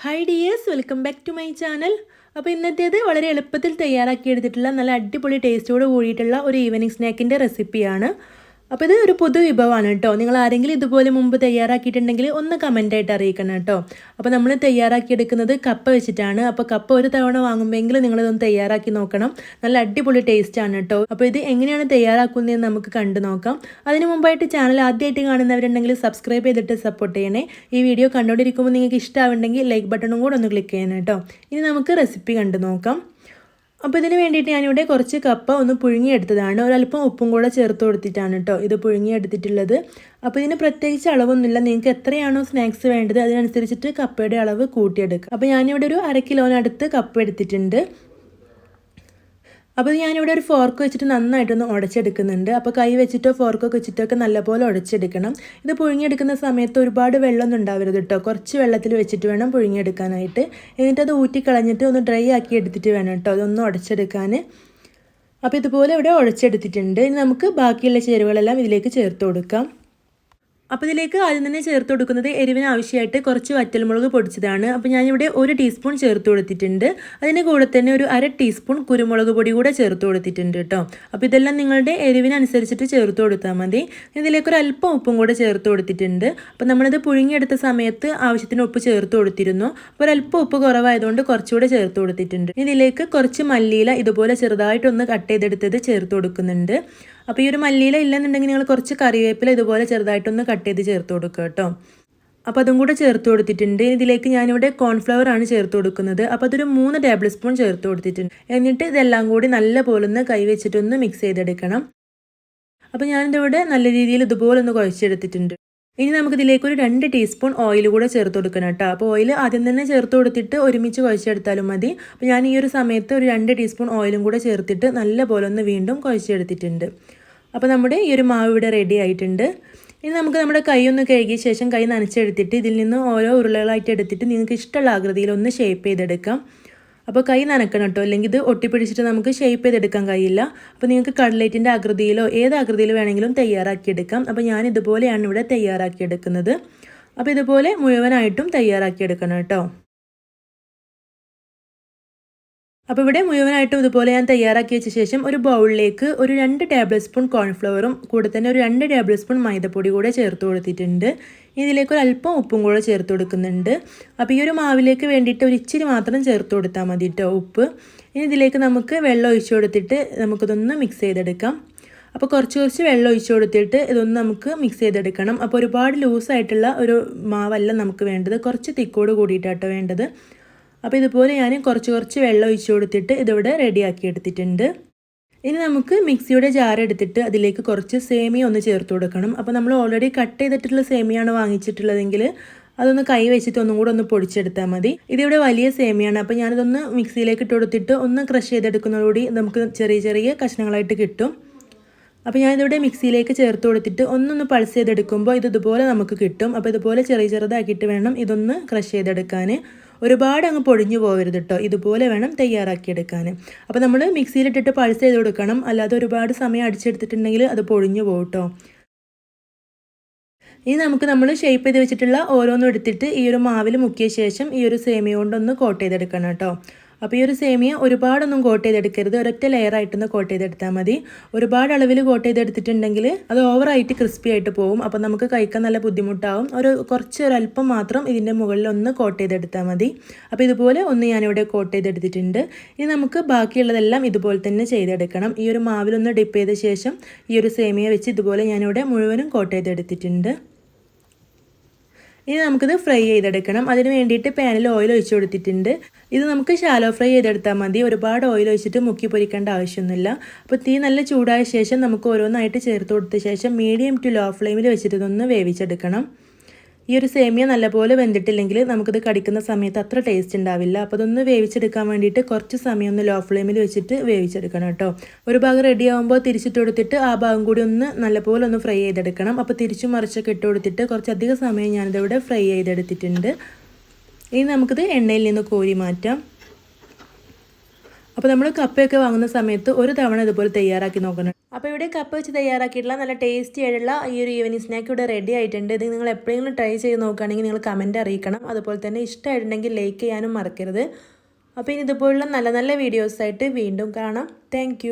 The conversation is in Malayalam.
Hi dears, welcome back to my channel. അപ്പോൾ ഇന്നത്തേത് വളരെ എളുപ്പത്തിൽ തയ്യാറാക്കി എടുത്തിട്ടുള്ള നല്ല അടിപൊളി ടേസ്റ്റോട് കൂടിയിട്ടുള്ള ഒരു ഈവനിംഗ് സ്നാക്കിൻ്റെ റെസിപ്പിയാണ്. അപ്പോൾ ഇത് ഒരു പുതു വിഭവമാണ് കേട്ടോ. നിങ്ങൾ ആരെങ്കിലും ഇതുപോലെ മുമ്പ് തയ്യാറാക്കിയിട്ടുണ്ടെങ്കിൽ ഒന്ന് കമൻ്റായിട്ട് അറിയിക്കണം കേട്ടോ. അപ്പോൾ നമ്മൾ തയ്യാറാക്കിയെടുക്കുന്നത് കപ്പ വെച്ചിട്ടാണ്. അപ്പോൾ കപ്പ ഒരു തവണ വാങ്ങുമ്പോഴെങ്കിലും നിങ്ങളിതൊന്ന് തയ്യാറാക്കി നോക്കണം. നല്ല അടിപൊളി ടേസ്റ്റാണ് കേട്ടോ. അപ്പോൾ ഇത് എങ്ങനെയാണ് തയ്യാറാക്കുന്നതെന്ന് നമുക്ക് കണ്ടു നോക്കാം. അതിന് മുമ്പായിട്ട് ചാനൽ ആദ്യമായിട്ട് കാണുന്നവരുണ്ടെങ്കിൽ സബ്സ്ക്രൈബ് ചെയ്തിട്ട് സപ്പോർട്ട് ചെയ്യണേ. ഈ വീഡിയോ കണ്ടുകൊണ്ടിരിക്കുമ്പോൾ നിങ്ങൾക്ക് ഇഷ്ടമാവുണ്ടെങ്കിൽ ലൈക്ക് ബട്ടണും കൂടെ ഒന്ന് ക്ലിക്ക് ചെയ്യണം കേട്ടോ. ഇനി നമുക്ക് റെസിപ്പി കണ്ടു നോക്കാം. അപ്പോൾ ഇതിന് വേണ്ടിയിട്ട് ഞാനിവിടെ കുറച്ച് കപ്പ ഒന്ന് പുഴുങ്ങിയെടുത്തതാണ്. ഒരല്പം ഉപ്പും കൂടെ ചേർത്ത് കൊടുത്തിട്ടാണ് കേട്ടോ ഇത് പുഴുങ്ങിയെടുത്തിട്ടുള്ളത്. അപ്പോൾ ഇതിന് പ്രത്യേകിച്ച് അളവൊന്നുമില്ല. നിങ്ങൾക്ക് എത്രയാണോ സ്നാക്സ് വേണ്ടത് അതിനനുസരിച്ചിട്ട് കപ്പയുടെ അളവ് കൂട്ടിയെടുക്കുക. അപ്പോൾ ഞാനിവിടെ ഒരു 1/2 കിലോനടുത്ത് കപ്പ എടുത്തിട്ടുണ്ട്. അപ്പോൾ ഞാനിവിടെ ഒരു ഫോർക്ക് വെച്ചിട്ട് നന്നായിട്ടൊന്ന് ഉടച്ചെടുക്കുന്നുണ്ട്. അപ്പോൾ കൈ വെച്ചിട്ടോ ഫോർക്കൊക്കെ വെച്ചിട്ടൊക്കെ നല്ലപോലെ ഉടച്ചെടുക്കണം. ഇത് പുഴുങ്ങിയെടുക്കുന്ന സമയത്ത് ഒരുപാട് വെള്ളമൊന്നും ഉണ്ടാവരുത് കേട്ടോ. കുറച്ച് വെള്ളത്തിൽ വെച്ചിട്ട് വേണം പുഴുങ്ങിയെടുക്കാനായിട്ട്. എന്നിട്ടത് ഊറ്റിക്കളഞ്ഞിട്ട് ഒന്ന് ഡ്രൈ ആക്കി എടുത്തിട്ട് വേണം കേട്ടോ അതൊന്ന് ഉടച്ചെടുക്കാൻ. അപ്പോൾ ഇതുപോലെ ഇവിടെ ഉടച്ചെടുത്തിട്ടുണ്ട്. ഇനി നമുക്ക് ബാക്കിയുള്ള ചേരുവകളെല്ലാം ഇതിലേക്ക് ചേർത്ത് കൊടുക്കാം. അപ്പോൾ ഇതിലേക്ക് ആദ്യം തന്നെ ചേർത്ത് കൊടുക്കുന്നത് എരിവിന് ആവശ്യമായിട്ട് കുറച്ച് വറ്റൽമുളക് പൊടിച്ചതാണ്. അപ്പോൾ ഞാനിവിടെ 1 ടീസ്പൂൺ ചേർത്ത് കൊടുത്തിട്ടുണ്ട്. അതിന് കൂടെ തന്നെ ഒരു 1/2 ടീസ്പൂൺ കുരുമുളക് പൊടി കൂടെ ചേർത്ത് കൊടുത്തിട്ടുണ്ട് കേട്ടോ. അപ്പോൾ ഇതെല്ലാം നിങ്ങളുടെ എരിവിനനുസരിച്ചിട്ട് ചേർത്ത് കൊടുത്താൽ മതി. ഇതിലേക്ക് ഒരു അല്പം ഉപ്പും കൂടെ ചേർത്ത് കൊടുത്തിട്ടുണ്ട്. അപ്പോൾ നമ്മളിത് പുഴുങ്ങിയെടുത്ത സമയത്ത് ആവശ്യത്തിന് ഉപ്പ് ചേർത്ത് കൊടുത്തിരുന്നു. അപ്പോൾ ഒരല്പം ഉപ്പ് കുറവായതുകൊണ്ട് കുറച്ചുകൂടെ ചേർത്ത് കൊടുത്തിട്ടുണ്ട്. ഇതിലേക്ക് കുറച്ച് മല്ലിയില ഇതുപോലെ ചെറുതായിട്ടൊന്ന് കട്ട് ചെയ്തെടുത്തത് ചേർത്ത് കൊടുക്കുന്നുണ്ട്. അപ്പോൾ ഈ ഒരു മല്ലിയില ഇല്ലെന്നുണ്ടെങ്കിൽ നിങ്ങൾ കുറച്ച് കറിവേപ്പില ഇതുപോലെ ചെറുതായിട്ടൊന്ന് കട്ട് ചെയ്ത് ചേർത്ത് കൊടുക്കുക കേട്ടോ. അപ്പോൾ അതും കൂടെ ചേർത്ത് കൊടുത്തിട്ടുണ്ട്. ഇതിലേക്ക് ഞാനിവിടെ കോൺഫ്ലവർ ആണ് ചേർത്ത് കൊടുക്കുന്നത്. അപ്പോൾ അതൊരു 3 ടേബിൾ സ്പൂൺ ചേർത്ത് കൊടുത്തിട്ടുണ്ട്. എന്നിട്ട് ഇതെല്ലാം കൂടി നല്ല പോലെ ഒന്ന് കൈ വെച്ചിട്ടൊന്ന് മിക്സ് ചെയ്തെടുക്കണം. അപ്പോൾ ഞാനിതിവിടെ നല്ല രീതിയിൽ ഇതുപോലെ ഒന്ന് കുഴച്ചെടുത്തിട്ടുണ്ട്. ഇനി നമുക്കിതിലേക്ക് ഒരു 2 ടീസ്പൂൺ ഓയിൽ കൂടെ ചേർത്ത് കൊടുക്കണം കേട്ടോ. അപ്പോൾ ഓയിൽ ആദ്യം തന്നെ ചേർത്ത് കൊടുത്തിട്ട് ഒരുമിച്ച് കുഴച്ചെടുത്താലും മതി. അപ്പോൾ ഞാൻ ഈ ഒരു സമയത്ത് ഒരു 2 ടീസ്പൂൺ ഓയിലും കൂടെ ചേർത്തിട്ട് നല്ല പോലെ ഒന്ന് വീണ്ടും കുഴച്ചെടുത്തിട്ടുണ്ട്. അപ്പോൾ നമ്മുടെ ഈ ഒരു മാവ് ഇവിടെ റെഡി ആയിട്ടുണ്ട്. ഇനി നമുക്ക് നമ്മുടെ കൈ ഒന്ന് കഴുകിയ ശേഷം കൈ നനച്ചെടുത്തിട്ട് ഇതിൽ നിന്ന് ഓരോ ഉരുളകളായിട്ട് എടുത്തിട്ട് നിങ്ങൾക്ക് ഇഷ്ടമുള്ള ആകൃതിയിൽ ഒന്ന് ഷേപ്പ് ചെയ്തെടുക്കാം. അപ്പോൾ കൈ നനക്കണം കേട്ടോ, അല്ലെങ്കിൽ ഇത് ഒട്ടിപ്പിടിച്ചിട്ട് നമുക്ക് ഷേപ്പ് ചെയ്തെടുക്കാൻ കഴിയില്ല. അപ്പോൾ നിങ്ങൾക്ക് കട്ട്ലേറ്റിൻ്റെ ആകൃതിയിലോ ഏത് ആകൃതിയിൽ വേണമെങ്കിലും തയ്യാറാക്കിയെടുക്കാം. അപ്പോൾ ഞാൻ ഇതുപോലെയാണ് ഇവിടെ തയ്യാറാക്കിയെടുക്കുന്നത്. അപ്പോൾ ഇതുപോലെ മുഴുവനായിട്ടും തയ്യാറാക്കിയെടുക്കണം കേട്ടോ. അപ്പോൾ ഇവിടെ മുഴുവനായിട്ടും ഇതുപോലെ ഞാൻ തയ്യാറാക്കി വെച്ച ശേഷം ഒരു ബൗളിലേക്ക് ഒരു 2 ടേബിൾ സ്പൂൺ കോൺഫ്ലവറും കൂടെ തന്നെ ഒരു 2 ടേബിൾ സ്പൂൺ മൈദപ്പൊടി കൂടെ ചേർത്ത് കൊടുത്തിട്ടുണ്ട്. ഇതിലേക്ക് ഒരു അല്പം ഉപ്പും കൂടെ ചേർത്ത് കൊടുക്കുന്നുണ്ട്. അപ്പോൾ ഈ ഒരു മാവിലേക്ക് വേണ്ടിയിട്ട് ഒരു ഇച്ചിരി മാത്രം ചേർത്ത് കൊടുത്താൽ മതി കേട്ടോ ഉപ്പ്. ഇനി ഇതിലേക്ക് നമുക്ക് വെള്ളം ഒഴിച്ചു കൊടുത്തിട്ട് നമുക്കിതൊന്ന് മിക്സ് ചെയ്തെടുക്കാം. അപ്പോൾ കുറച്ച് വെള്ളം ഒഴിച്ചു കൊടുത്തിട്ട് ഇതൊന്ന് നമുക്ക് മിക്സ് ചെയ്തെടുക്കണം. അപ്പോൾ ഒരുപാട് ലൂസായിട്ടുള്ള ഒരു മാവല്ല നമുക്ക് വേണ്ടത്, കുറച്ച് തിക്കോട് കൂടിയിട്ടാട്ടോ വേണ്ടത്. അപ്പോൾ ഇതുപോലെ ഞാൻ കുറച്ച് വെള്ളം ഒഴിച്ചു കൊടുത്തിട്ട് ഇതിവിടെ റെഡിയാക്കി എടുത്തിട്ടുണ്ട്. ഇനി നമുക്ക് മിക്സിയുടെ ജാർ എടുത്തിട്ട് അതിലേക്ക് കുറച്ച് സേമിയ ഒന്ന് ചേർത്ത് കൊടുക്കണം. അപ്പോൾ നമ്മൾ ഓൾറെഡി കട്ട് ചെയ്തിട്ടുള്ള സേമിയാണ് വാങ്ങിച്ചിട്ടുള്ളതെങ്കിൽ അതൊന്ന് കൈ വെച്ചിട്ട് ഒന്നും കൂടെ ഒന്ന് പൊടിച്ചെടുത്താൽ മതി. ഇതിവിടെ വലിയ സേമിയാണ്. അപ്പോൾ ഞാനിതൊന്ന് മിക്സിയിലേക്ക് ഇട്ട് കൊടുത്തിട്ട് ഒന്ന് ക്രഷ് ചെയ്തെടുക്കുന്നതോടുകൂടി നമുക്ക് ചെറിയ കഷ്ണങ്ങളായിട്ട് കിട്ടും. അപ്പോൾ ഞാനിതിവിടെ മിക്സിയിലേക്ക് ചേർത്ത് കൊടുത്തിട്ട് ഒന്നൊന്ന് പൾസ് ചെയ്തെടുക്കുമ്പോൾ ഇതുപോലെ നമുക്ക് കിട്ടും. അപ്പോൾ ഇതുപോലെ ചെറുതാക്കിയിട്ട് വേണം ഇതൊന്ന് ക്രഷ് ചെയ്തെടുക്കാൻ. ഒരുപാട് അങ്ങ് പൊടിഞ്ഞു പോകരുത് കേട്ടോ, ഇതുപോലെ വേണം തയ്യാറാക്കിയെടുക്കാൻ. അപ്പോൾ നമ്മൾ മിക്സിയിലിട്ടിട്ട് പൾസ് ചെയ്ത് കൊടുക്കണം, അല്ലാതെ ഒരുപാട് സമയം അടിച്ചെടുത്തിട്ടുണ്ടെങ്കിൽ അത് പൊടിഞ്ഞു പോകും കേട്ടോ. ഇനി നമ്മൾ ഷേപ്പ് ചെയ്ത് വെച്ചിട്ടുള്ള ഓരോന്നും എടുത്തിട്ട് ഈ ഒരു മാവിൽ മുക്കിയ ശേഷം ഈ ഒരു സേമിയ കൊണ്ടൊന്ന് കോട്ട് ചെയ്തെടുക്കണം കേട്ടോ. അപ്പോൾ ഈ ഒരു സേമിയ ഒരുപാടൊന്നും കോട്ട് ചെയ്തെടുക്കരുത്, ഒരൊറ്റ ലെയറായിട്ടൊന്ന് കോട്ട് ചെയ്തെടുത്താൽ മതി. ഒരുപാട് അളവിൽ കോട്ട് ചെയ്തെടുത്തിട്ടുണ്ടെങ്കിൽ അത് ഓവറായിട്ട് ക്രിസ്പി ആയിട്ട് പോകും. അപ്പോൾ നമുക്ക് കഴിക്കാൻ നല്ല ബുദ്ധിമുട്ടാവും. ഒരല്പം മാത്രം ഇതിൻ്റെ മുകളിൽ ഒന്ന് കോട്ട് ചെയ്തെടുത്താൽ മതി. അപ്പോൾ ഇതുപോലെ ഒന്ന് ഞാനിവിടെ കോട്ട് ചെയ്തെടുത്തിട്ടുണ്ട്. ഇനി നമുക്ക് ബാക്കിയുള്ളതെല്ലാം ഇതുപോലെ തന്നെ ചെയ്തെടുക്കണം. ഈ ഒരു മാവിലൊന്ന് ഡിപ്പ് ചെയ്ത ശേഷം ഈ ഒരു സേമിയ വെച്ച് ഇതുപോലെ ഞാനിവിടെ മുഴുവനും കോട്ട് ചെയ്തെടുത്തിട്ടുണ്ട്. ഇനി നമുക്കിത് ഫ്രൈ ചെയ്തെടുക്കണം. അതിന് വേണ്ടിയിട്ട് പാനിൽ ഓയിൽ ഒഴിച്ച് കൊടുത്തിട്ടുണ്ട്. ഇത് നമുക്ക് ഷാലോ ഫ്രൈ ചെയ്തെടുത്താൽ മതി, ഒരുപാട് ഓയിൽ ഒഴിച്ചിട്ട് മുക്കി പൊരിക്കേണ്ട ആവശ്യമൊന്നുമില്ല. അപ്പോൾ തീ നല്ല ചൂടായ ശേഷം നമുക്ക് ഓരോന്നായിട്ട് ചേർത്ത് കൊടുത്ത ശേഷം മീഡിയം ടു ലോ ഫ്ലെയിമിൽ വെച്ചിട്ട് ഇതൊന്ന് വേവിച്ചെടുക്കണം. ഈ ഒരു സേമിയ നല്ലപോലെ വെന്തിട്ടില്ലെങ്കിൽ നമുക്കിത് കടിക്കുന്ന സമയത്ത് അത്ര ടേസ്റ്റ് ഉണ്ടാവില്ല. അപ്പോൾ അതൊന്ന് വേവിച്ചെടുക്കാൻ വേണ്ടിയിട്ട് കുറച്ച് സമയം ഒന്ന് ലോ ഫ്ലെയിമിൽ വെച്ചിട്ട് വേവിച്ചെടുക്കണം കേട്ടോ. ഒരു ഭാഗം റെഡി ആകുമ്പോൾ തിരിച്ചിട്ട് കൊടുത്തിട്ട് ആ ഭാഗം കൂടി ഒന്ന് നല്ലപോലെ ഒന്ന് ഫ്രൈ ചെയ്തെടുക്കണം. അപ്പോൾ തിരിച്ചും മറിച്ചൊക്കെ ഇട്ട് കൊടുത്തിട്ട് കുറച്ചധികം സമയം ഞാനിതിവിടെ ഫ്രൈ ചെയ്തെടുത്തിട്ടുണ്ട്. ഇനി നമുക്കിത് എണ്ണയിൽ നിന്ന് കോരി മാറ്റാം. അപ്പോൾ നമ്മൾ കപ്പയൊക്കെ വാങ്ങുന്ന സമയത്ത് ഒരു തവണ ഇതുപോലെ തയ്യാറാക്കി നോക്കണം. അപ്പോൾ ഇവിടെ കപ്പ് വെച്ച് തയ്യാറാക്കിയിട്ടുള്ള നല്ല ടേസ്റ്റി ആയിട്ടുള്ള ഈ ഒരു ഈവനിങ് സ്നാക്ക് ഇവിടെ റെഡി ആയിട്ടുണ്ട്. ഇത് നിങ്ങൾ എപ്പോഴെങ്കിലും ട്രൈ ചെയ്ത് നോക്കുകയാണെങ്കിൽ നിങ്ങൾ കമൻറ്റ് അറിയിക്കണം. അതുപോലെ തന്നെ ഇഷ്ടമായിട്ടുണ്ടെങ്കിൽ ലൈക്ക് ചെയ്യാനും മറക്കരുത്. അപ്പോൾ ഇനി ഇതുപോലുള്ള നല്ല നല്ല വീഡിയോസായിട്ട് വീണ്ടും കാണാം. താങ്ക്